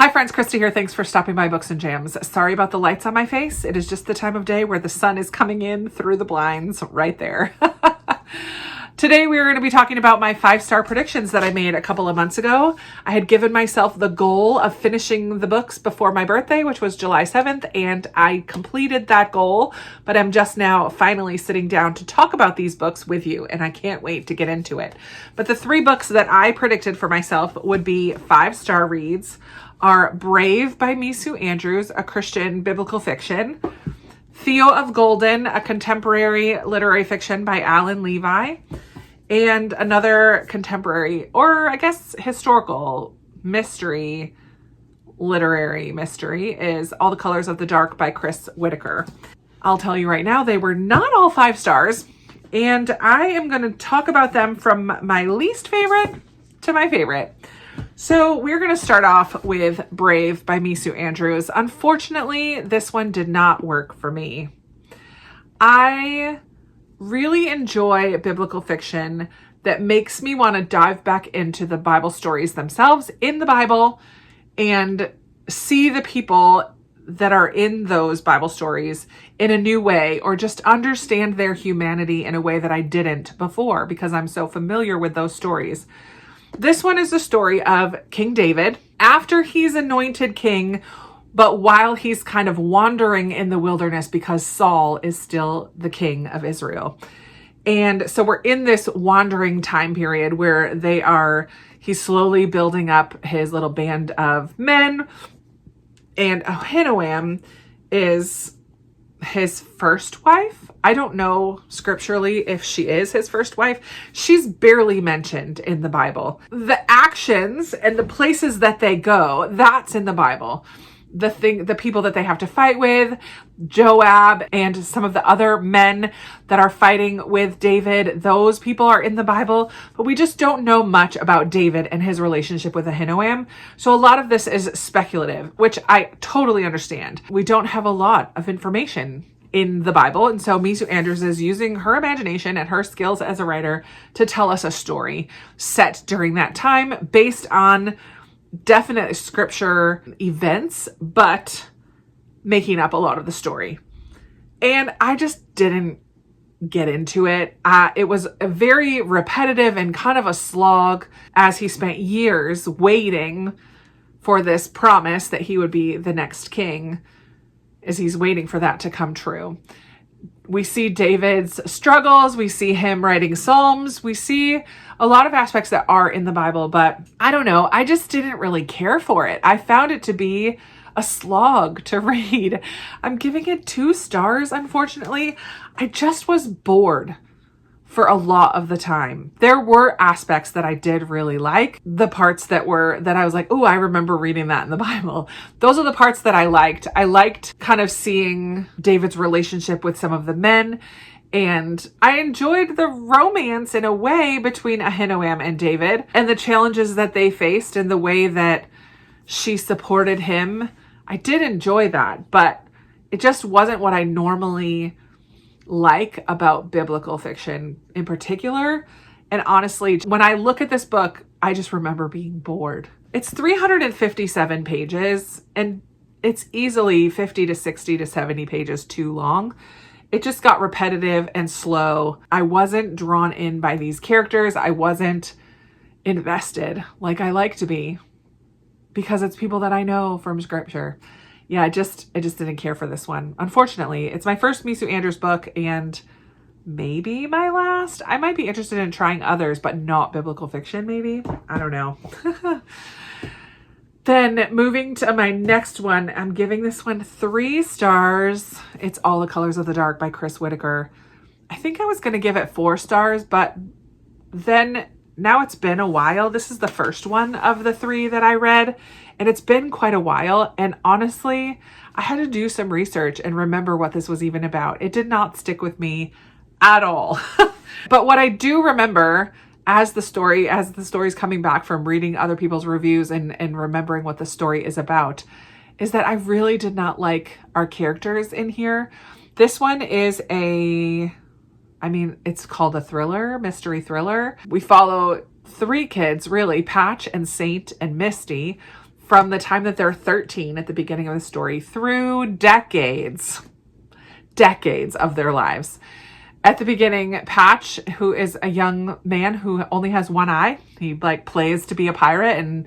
Hi friends, Krista here. Thanks for stopping by Books and Jams. Sorry about the lights on my face. It is just the time of day where the sun is coming in through the blinds right there. Today we are going to be talking about my 5-star predictions that I made a couple of months ago. I had given myself the goal of finishing the books before my birthday, which was July 7th, and I completed that goal, but I'm just now finally sitting down to talk about these books with you, and I can't wait to get into it. But the 3 books that I predicted for myself would be 5-star reads are Brave by Misu Andrews, a Christian biblical fiction; Theo of Golden, a contemporary literary fiction by Alan Levi; and another contemporary, or I guess historical mystery, literary mystery, is All the Colors of the Dark by Chris Whitaker. I'll tell you right now, they were not all 5 stars, and I am going to talk about them from my least favorite to my favorite. So we're going to start off with Brave by Misu Andrews. Unfortunately, this one did not work for me. I really enjoy biblical fiction that makes me want to dive back into the Bible stories themselves in the Bible and see the people that are in those Bible stories in a new way, or just understand their humanity in a way that I didn't before because I'm so familiar with those stories. This one is the story of King David after he's anointed king, but while he's kind of wandering in the wilderness because Saul is still the king of Israel. And so we're in this wandering time period where he's slowly building up his little band of men, and Ahinoam is his first wife. I don't know scripturally if she is his first wife. She's barely mentioned in the Bible. The actions and the places that they go, that's in the Bible. The people that they have to fight with, Joab and some of the other men that are fighting with David, those people are in the Bible, but we just don't know much about David and his relationship with Ahinoam. So a lot of this is speculative, which I totally understand. We don't have a lot of information in the Bible, and so Misu Andrews is using her imagination and her skills as a writer to tell us a story set during that time based on definite scripture events, but making up a lot of the story. And I just didn't get into it. It was a very repetitive and kind of a slog, as he spent years waiting for this promise that he would be the next king, as he's waiting for that to come true. We see David's struggles. We see him writing Psalms. We see a lot of aspects that are in the Bible, but I don't know. I just didn't really care for it. I found it to be a slog to read. I'm giving it 2 stars, unfortunately. I just was bored for a lot of the time. There were aspects that I did really like. The parts that I was like, oh, I remember reading that in the Bible. Those are the parts that I liked. I liked kind of seeing David's relationship with some of the men, and I enjoyed the romance in a way between Ahinoam and David and the challenges that they faced and the way that she supported him. I did enjoy that, but it just wasn't what I normally like about biblical fiction in particular. And honestly, when I look at this book, I just remember being bored. It's 357 pages, and it's easily 50 to 60 to 70 pages too long. It just got repetitive and slow. I wasn't drawn in by these characters. I wasn't invested like I like to be because it's people that I know from scripture. Yeah, I just didn't care for this one. Unfortunately, it's my first Misu Andrews book and maybe my last. I might be interested in trying others, but not biblical fiction, maybe. I don't know. Then moving to my next one, I'm giving this one 3 stars. It's All the Colors of the Dark by Chris Whitaker. I think I was going to give it 4 stars, but then now it's been a while. This is the first one of the 3 that I read, and it's been quite a while. And honestly, I had to do some research and remember what this was even about. It did not stick with me at all. But what I do remember as the story's coming back from reading other people's reviews and remembering what the story is about, is that I really did not like our characters in here. This one is it's called a thriller, mystery thriller. We follow 3 kids, really, Patch and Saint and Misty, from the time that they're 13 at the beginning of the story through decades of their lives. At the beginning, Patch, who is a young man who only has one eye, he like plays to be a pirate,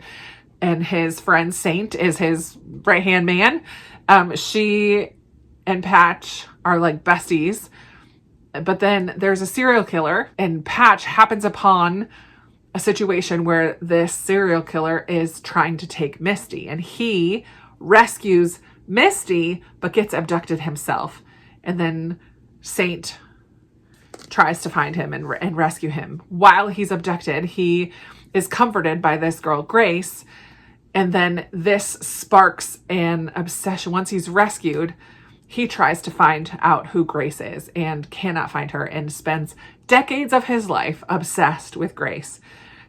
and his friend Saint is his right-hand man. She and Patch are like besties. But then there's a serial killer, and Patch happens upon a situation where this serial killer is trying to take Misty, and he rescues Misty but gets abducted himself. And then Saint tries to find him and rescue him. While he's abducted, he is comforted by this girl, Grace. And then this sparks an obsession. Once he's rescued, he tries to find out who Grace is and cannot find her, and spends decades of his life obsessed with Grace.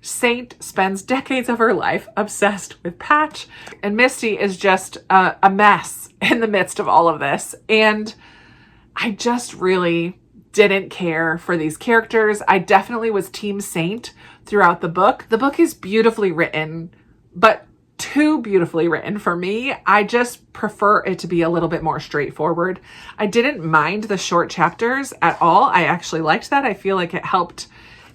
Saint spends decades of her life obsessed with Patch. And Misty is just a mess in the midst of all of this. And I just really didn't care for these characters. I definitely was Team Saint throughout the book. The book is beautifully written, but too beautifully written for me. I just prefer it to be a little bit more straightforward. I didn't mind the short chapters at all. I actually liked that. I feel like it helped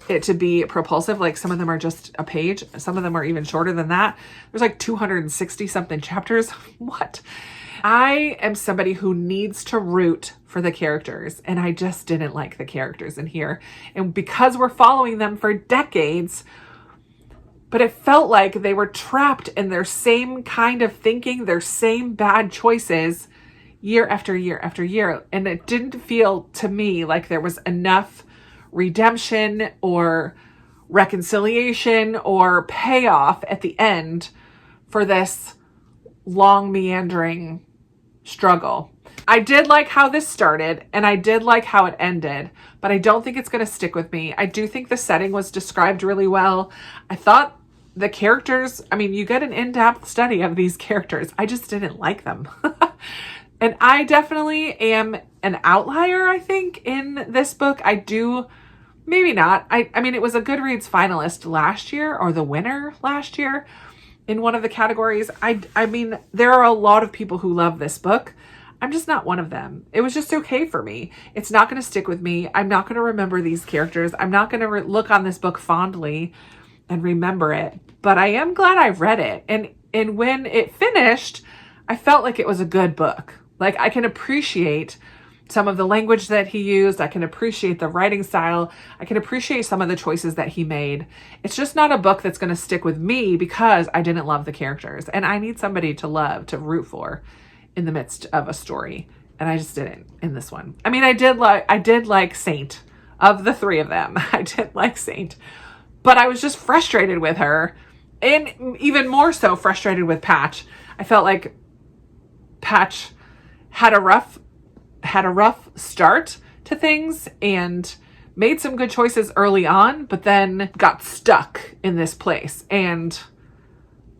it to be propulsive. Like some of them are just a page. Some of them are even shorter than that. There's like 260 something chapters. What? I am somebody who needs to root for the characters, and I just didn't like the characters in here. And because we're following them for decades, but it felt like they were trapped in their same kind of thinking, their same bad choices year after year after year. And it didn't feel to me like there was enough redemption or reconciliation or payoff at the end for this long meandering struggle. I did like how this started, and I did like how it ended, but I don't think it's going to stick with me. I do think the setting was described really well. I thought the characters, I mean, you get an in-depth study of these characters. I just didn't like them. And I definitely am an outlier, I think, in this book. I do, maybe not. I mean, it was a Goodreads finalist last year, or the winner last year in one of the categories. I mean, there are a lot of people who love this book. I'm just not one of them. It was just okay for me. It's not going to stick with me. I'm not going to remember these characters. I'm not going to look on this book fondly and remember it. But I am glad I read it. And when it finished, I felt like it was a good book. Like, I can appreciate some of the language that he used. I can appreciate the writing style. I can appreciate some of the choices that he made. It's just not a book that's going to stick with me because I didn't love the characters. And I need somebody to love, to root for in the midst of a story. And I just didn't in this one. I mean, I did like Saint. Of the three of them, I did like Saint. But I was just frustrated with her. And even more so frustrated with Patch. I felt like Patch had a rough start to things and made some good choices early on, but then got stuck in this place. And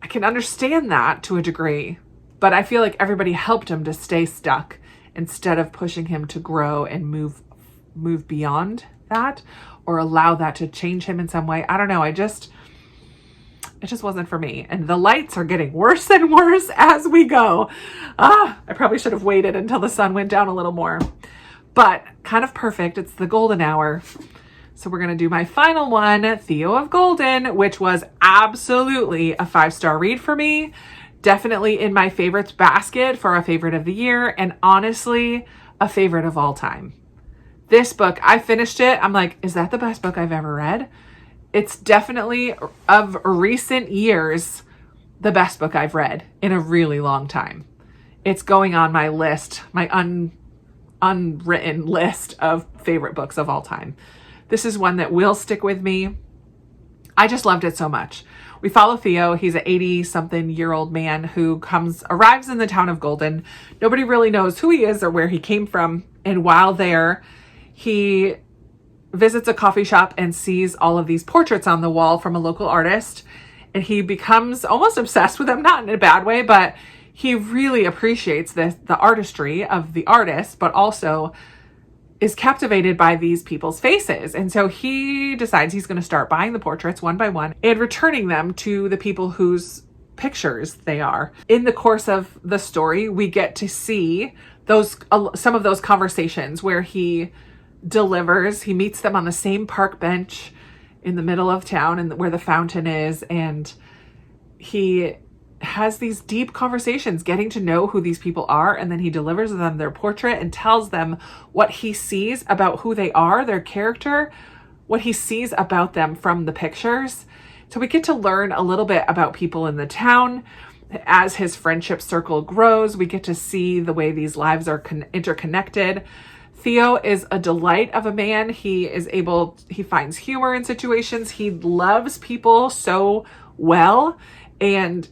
I can understand that to a degree, but I feel like everybody helped him to stay stuck instead of pushing him to grow and move beyond that, or allow that to change him in some way. I don't know. It just wasn't for me. And the lights are getting worse and worse as we go. I probably should have waited until the sun went down a little more, but kind of perfect. It's the golden hour. So we're going to do my final one, Theo of Golden, which was absolutely a 5-star read for me. Definitely in my favorites basket for a favorite of the year. And honestly, a favorite of all time. This book, I finished it. I'm like, is that the best book I've ever read? It's definitely, of recent years, the best book I've read in a really long time. It's going on my list, my unwritten list of favorite books of all time. This is one that will stick with me. I just loved it so much. We follow Theo. He's an 80-something-year-old man who arrives in the town of Golden. Nobody really knows who he is or where he came from. And while there, he visits a coffee shop and sees all of these portraits on the wall from a local artist. And he becomes almost obsessed with them, not in a bad way, but he really appreciates the artistry of the artist, but also is captivated by these people's faces. And so he decides he's going to start buying the portraits one by one and returning them to the people whose pictures they are. In the course of the story, we get to see some of those conversations where he meets them on the same park bench in the middle of town and where the fountain is, and he has these deep conversations getting to know who these people are, and then he delivers them their portrait and tells them what he sees about who they are, their character, what he sees about them from the pictures. So we get to learn a little bit about people in the town. As his friendship circle grows, we get to see the way these lives are interconnected. Theo is a delight of a man. He finds humor in situations. He loves people so well, and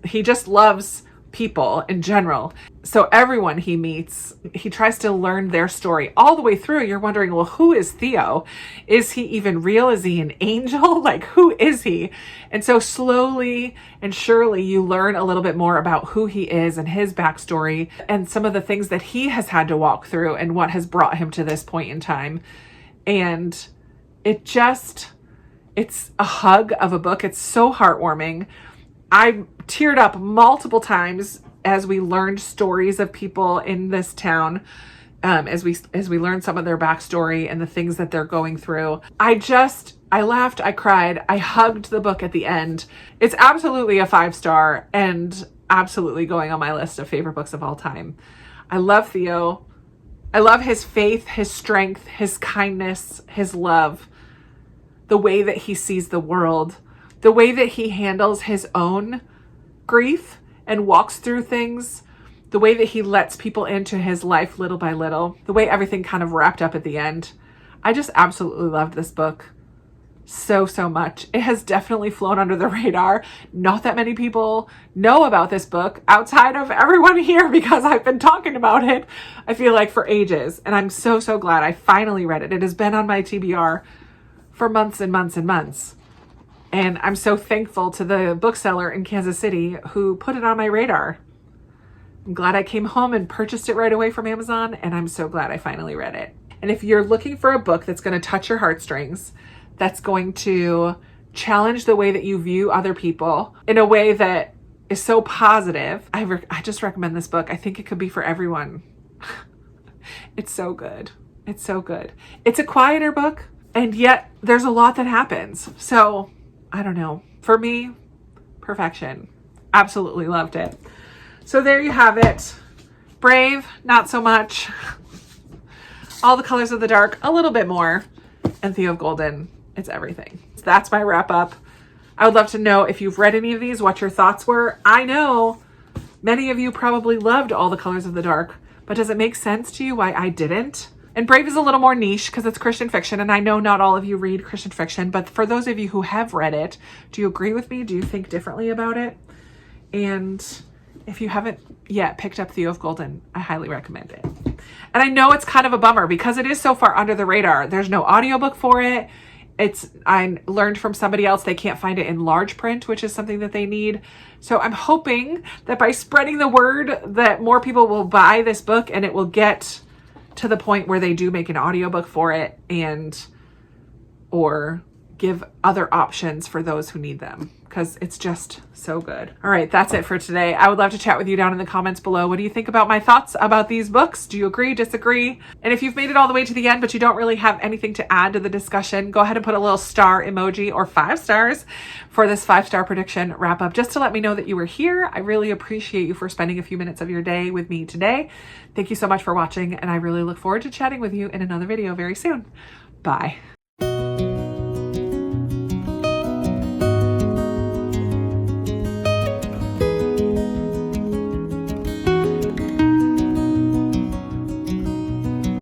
he just loves people in general. So everyone he meets, he tries to learn their story all the way through. You're wondering, well, who is Theo? Is he even real? Is he an angel? Like, who is he? And so slowly and surely you learn a little bit more about who he is and his backstory and some of the things that he has had to walk through and what has brought him to this point in time. And it's a hug of a book. It's so heartwarming. I teared up multiple times as we learned stories of people in this town, as we learned some of their backstory and the things that they're going through. I laughed, I cried, I hugged the book at the end. It's absolutely a 5-star and absolutely going on my list of favorite books of all time. I love Theo. I love his faith, his strength, his kindness, his love, the way that he sees the world, the way that he handles his own grief and walks through things, the way that he lets people into his life little by little, the way everything kind of wrapped up at the end. I just absolutely loved this book so much. It has definitely flown under the radar. Not that many people know about this book outside of everyone here because I've been talking about it, I feel like, for ages. And I'm so glad I finally read it. It has been on my TBR for months and months and months. And I'm so thankful to the bookseller in Kansas City who put it on my radar. I'm glad I came home and purchased it right away from Amazon, and I'm so glad I finally read it. And if you're looking for a book that's going to touch your heartstrings, that's going to challenge the way that you view other people in a way that is so positive, I just recommend this book. I think it could be for everyone. It's so good. It's so good. It's a quieter book, and yet there's a lot that happens. So I don't know. For me, perfection. Absolutely loved it. So there you have it. Brave, not so much. All the Colors of the Dark, a little bit more. And Theo of Golden, it's everything. So that's my wrap up. I would love to know if you've read any of these, what your thoughts were. I know many of you probably loved All the Colors of the Dark, but does it make sense to you why I didn't? And Brave is a little more niche because it's Christian fiction, and I know not all of you read Christian fiction, but for those of you who have read it, do you agree with me? Do you think differently about it? And if you haven't yet picked up Theo of Golden, I highly recommend it. And I know it's kind of a bummer because it is so far under the radar. There's no audiobook for it. I learned from somebody else they can't find it in large print, which is something that they need. So I'm hoping that by spreading the word that more people will buy this book and it will get to the point where they do make an audiobook for it or give other options for those who need them, because it's just so good. All right, that's it for today. I would love to chat with you down in the comments below. What do you think about my thoughts about these books? Do you agree, disagree? And if you've made it all the way to the end, but you don't really have anything to add to the discussion, go ahead and put a little star emoji or 5 stars for this 5-star prediction wrap up, just to let me know that you were here. I really appreciate you for spending a few minutes of your day with me today. Thank you so much for watching, and I really look forward to chatting with you in another video very soon. Bye.